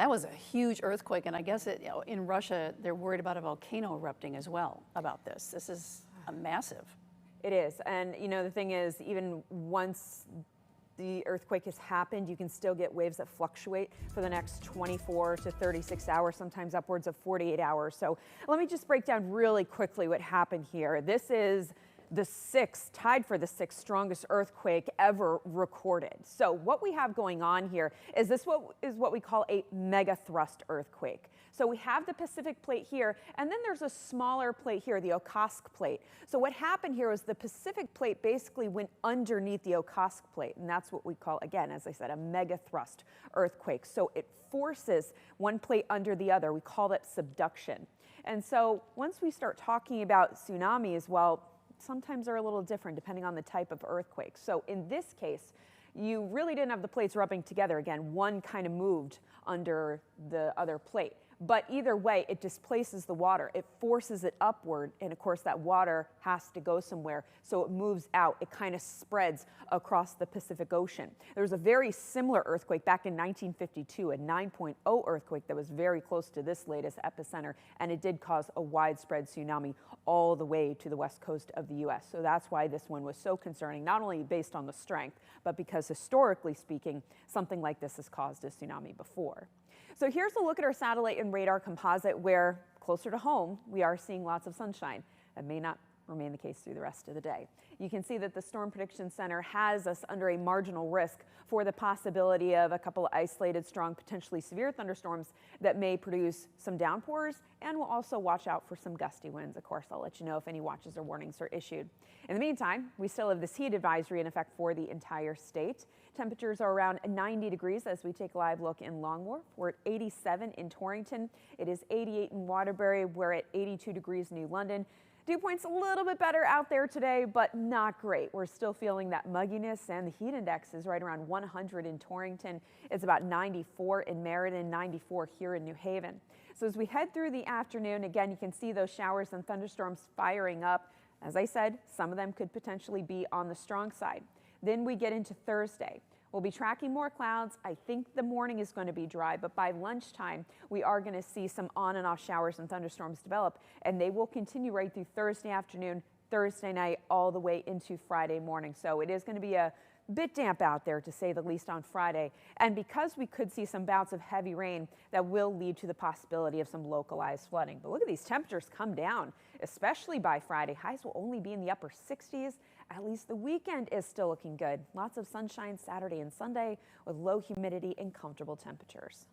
That was a huge earthquake, and I guess in Russia they're worried about a volcano erupting as well about this. This is a massive. It is, and the thing is, even once the earthquake has happened, you can still get waves that fluctuate for the next 24 to 36 hours, sometimes upwards of 48 hours. So let me just break down really quickly what happened here. This is tied for the sixth strongest earthquake ever recorded. So what we have going on here is what we call a megathrust earthquake. So we have the Pacific plate here, and then there's a smaller plate here, the Okhotsk plate. So what happened here is the Pacific plate basically went underneath the Okhotsk plate, and that's what we call, again, as I said, a megathrust earthquake. So it forces one plate under the other. We call that subduction. And so once we start talking about tsunamis, well, sometimes they're a little different depending on the type of earthquake. So in this case, you really didn't have the plates rubbing together. Again, one kind of moved under the other plate. But either way, it displaces the water. It forces it upward, and of course that water has to go somewhere, so it moves out. It kind of spreads across the Pacific Ocean. There was a very similar earthquake back in 1952, a 9.0 earthquake that was very close to this latest epicenter, and it did cause a widespread tsunami all the way to the west coast of the U.S. So that's why this one was so concerning, not only based on the strength, but because historically speaking, something like this has caused a tsunami before. So here's a look at our satellite and radar composite where, closer to home, we are seeing lots of sunshine. That may not remain the case through the rest of the day. You can see that the Storm Prediction Center has us under a marginal risk for the possibility of a couple of isolated, strong, potentially severe thunderstorms that may produce some downpours, and we'll also watch out for some gusty winds. Of course, I'll let you know if any watches or warnings are issued. In the meantime, we still have this heat advisory in effect for the entire state. Temperatures are around 90 degrees as we take a live look in Long Wharf. We're at 87 in Torrington. It is 88 in Waterbury. We're at 82 degrees New London. Dew point's a little bit better out there today, but not great. We're still feeling that mugginess, and the heat index is right around 100 in Torrington. It's about 94 in Meriden, 94 here in New Haven. So as we head through the afternoon, again, you can see those showers and thunderstorms firing up. As I said, some of them could potentially be on the strong side. Then we get into Thursday. We'll be tracking more clouds. I think the morning is going to be dry, but by lunchtime, we are going to see some on and off showers and thunderstorms develop, and they will continue right through Thursday afternoon, Thursday night, all the way into Friday morning. So it is going to be a bit damp out there, to say the least, on Friday. And because we could see some bouts of heavy rain, that will lead to the possibility of some localized flooding. But look at these temperatures come down, especially by Friday. Highs will only be in the upper 60s. At least the weekend is still looking good. Lots of sunshine Saturday and Sunday with low humidity and comfortable temperatures.